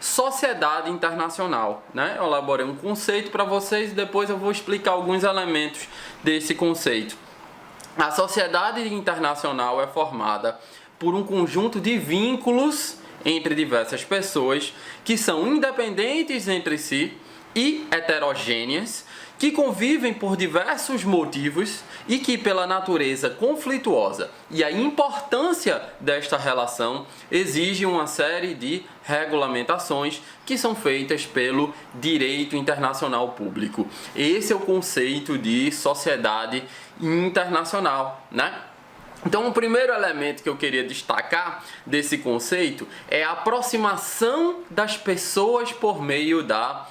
sociedade internacional, né? Eu elaborei um conceito para vocês e depois eu vou explicar alguns elementos desse conceito. A sociedade internacional é formada por um conjunto de vínculos entre diversas pessoas que são independentes entre si e heterogêneas, que convivem por diversos motivos e que, pela natureza conflituosa e a importância desta relação, exigem uma série de regulamentações que são feitas pelo direito internacional público. Esse é o conceito de sociedade internacional, né? Então, o primeiro elemento que eu queria destacar desse conceito é a aproximação das pessoas por meio da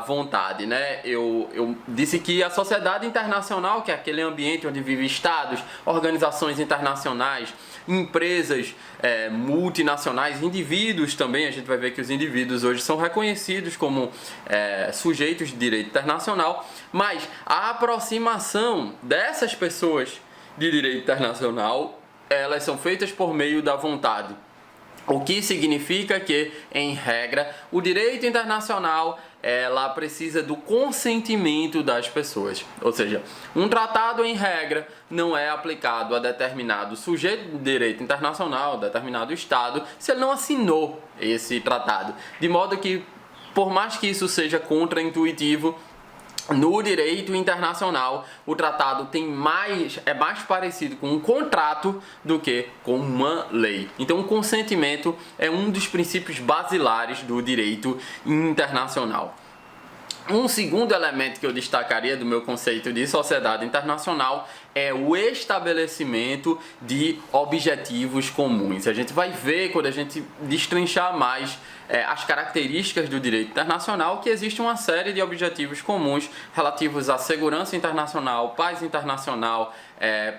vontade, né? Eu disse que a sociedade internacional, que é aquele ambiente onde vivem estados, organizações internacionais, empresas multinacionais, indivíduos também, a gente vai ver que os indivíduos hoje são reconhecidos como sujeitos de direito internacional, mas a aproximação dessas pessoas de direito internacional, elas são feitas por meio da vontade. O que significa que, em regra, o direito internacional ela precisa do consentimento das pessoas. Ou seja, um tratado, em regra, não é aplicado a determinado sujeito de direito internacional, determinado Estado, se ele não assinou esse tratado. De modo que, por mais que isso seja contraintuitivo, no direito internacional, o tratado é mais parecido com um contrato do que com uma lei. Então, o consentimento é um dos princípios basilares do direito internacional. Um segundo elemento que eu destacaria do meu conceito de sociedade internacional é o estabelecimento de objetivos comuns. A gente vai ver, quando a gente destrinchar mais as características do direito internacional, que existe uma série de objetivos comuns relativos à segurança internacional, paz internacional,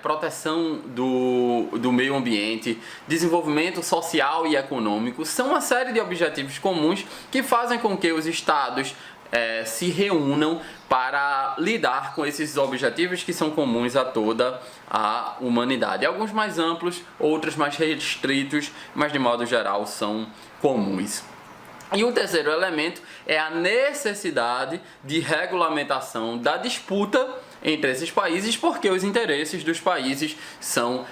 proteção do meio ambiente, desenvolvimento social e econômico. São uma série de objetivos comuns que fazem com que os estados se reúnam para lidar com esses objetivos que são comuns a toda a humanidade. Alguns mais amplos, outros mais restritos, mas de modo geral são comuns. E o terceiro elemento é a necessidade de regulamentação da disputa entre esses países, porque os interesses dos países são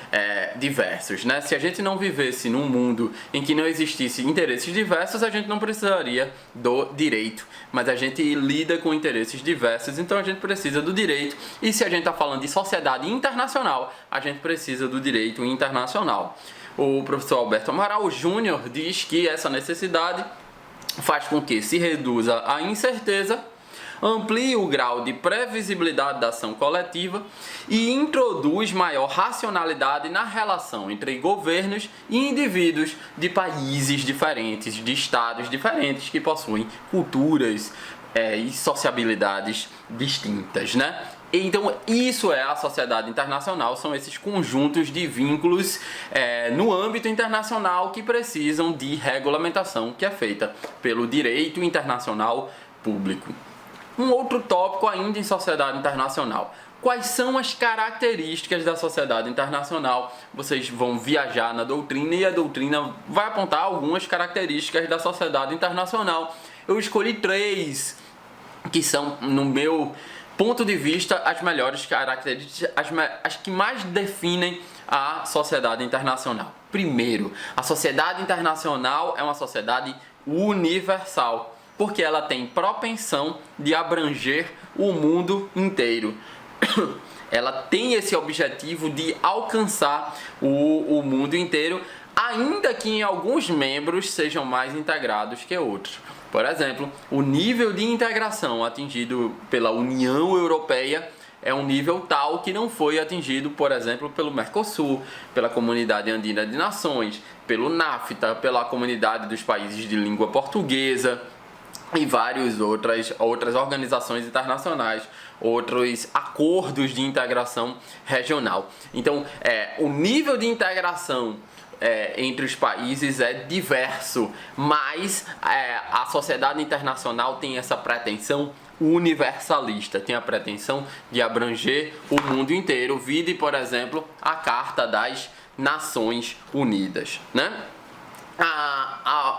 diversos, né? Se a gente não vivesse num mundo em que não existisse interesses diversos, a gente não precisaria do direito, mas a gente lida com interesses diversos, então a gente precisa do direito, e se a gente está falando de sociedade internacional, a gente precisa do direito internacional. O professor Alberto Amaral Júnior diz que essa necessidade faz com que se reduza a incerteza, amplie o grau de previsibilidade da ação coletiva e introduz maior racionalidade na relação entre governos e indivíduos de países diferentes, de estados diferentes, que possuem culturas e sociabilidades distintas, né? Então, isso é a sociedade internacional, são esses conjuntos de vínculos no âmbito internacional que precisam de regulamentação, que é feita pelo direito internacional público. Um outro tópico ainda em sociedade internacional. Quais são as características da sociedade internacional? Vocês vão viajar na doutrina e a doutrina vai apontar algumas características da sociedade internacional. Eu escolhi 3 que são, no meu ponto de vista, as melhores características, as que mais definem a sociedade internacional. Primeiro, a sociedade internacional é uma sociedade universal, porque ela tem propensão de abranger o mundo inteiro. Ela tem esse objetivo de alcançar o mundo inteiro, ainda que em alguns membros sejam mais integrados que outros. Por exemplo, o nível de integração atingido pela União Europeia é um nível tal que não foi atingido, por exemplo, pelo Mercosul, pela Comunidade Andina de Nações, pelo NAFTA, pela Comunidade dos Países de Língua Portuguesa e várias outras organizações internacionais, outros acordos de integração regional. Então, o nível de integração entre os países é diverso, mas a sociedade internacional tem essa pretensão universalista, tem a pretensão de abranger o mundo inteiro, vide, por exemplo, a Carta das Nações Unidas, né?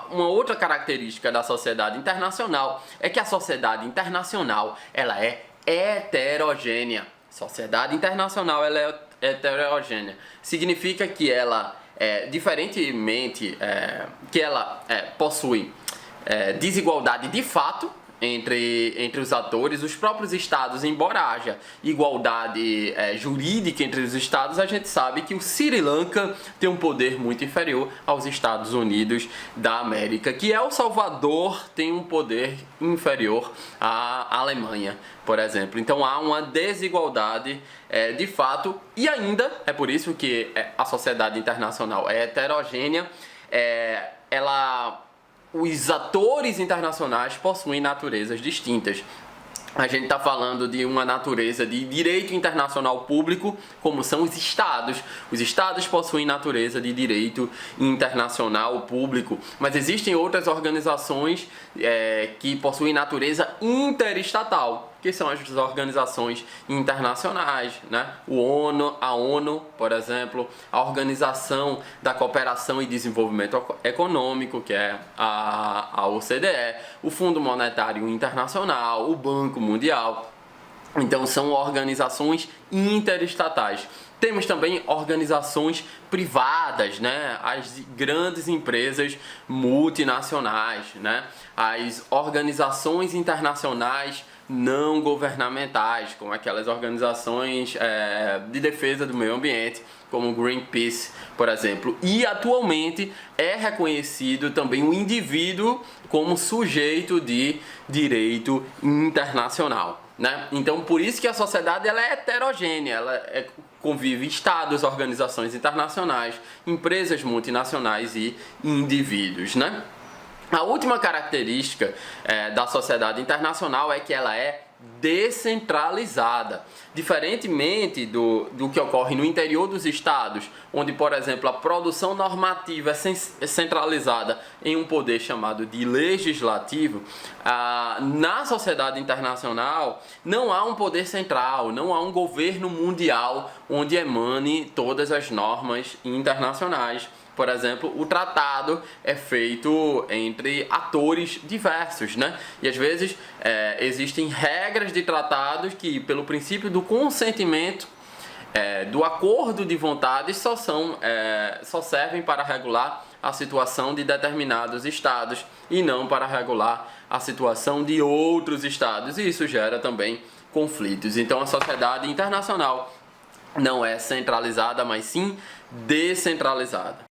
Uma outra característica da sociedade internacional é que a sociedade internacional ela é heterogênea. Sociedade internacional ela é heterogênea. Significa que ela, diferentemente, que ela possui desigualdade de fato entre os atores, os próprios estados, embora haja igualdade jurídica entre os estados, a gente sabe que o Sri Lanka tem um poder muito inferior aos Estados Unidos da América, que El Salvador tem um poder inferior à Alemanha, por exemplo. Então há uma desigualdade de fato, e ainda é por isso que a sociedade internacional é heterogênea. Os atores internacionais possuem naturezas distintas. A gente está falando de uma natureza de direito internacional público, como são os estados. Os estados possuem natureza de direito internacional público, mas existem outras organizações que possuem natureza interestatal, que são as organizações internacionais, né? A ONU, por exemplo, a Organização da Cooperação e Desenvolvimento Econômico, que é a OCDE, o Fundo Monetário Internacional, o Banco Mundial. Então são organizações interestatais. Temos também organizações privadas, né? As grandes empresas multinacionais, né? As organizações internacionais não governamentais, como aquelas organizações de defesa do meio ambiente, como o Greenpeace, por exemplo. E atualmente é reconhecido também o indivíduo como sujeito de direito internacional, né? Então, por isso que a sociedade ela é heterogênea, convive estados, organizações internacionais, empresas multinacionais e indivíduos, né? A última característica da sociedade internacional é que ela é descentralizada. Diferentemente do que ocorre no interior dos estados, onde, por exemplo, a produção normativa é centralizada em um poder chamado de legislativo, na sociedade internacional não há um poder central, não há um governo mundial onde emane todas as normas internacionais. Por exemplo, o tratado é feito entre atores diversos, né? E às vezes existem regras de tratados que, pelo princípio do consentimento, do acordo de vontades, só servem para regular a situação de determinados estados e não para regular a situação de outros estados. E isso gera também conflitos. Então, a sociedade internacional não é centralizada, mas sim descentralizada.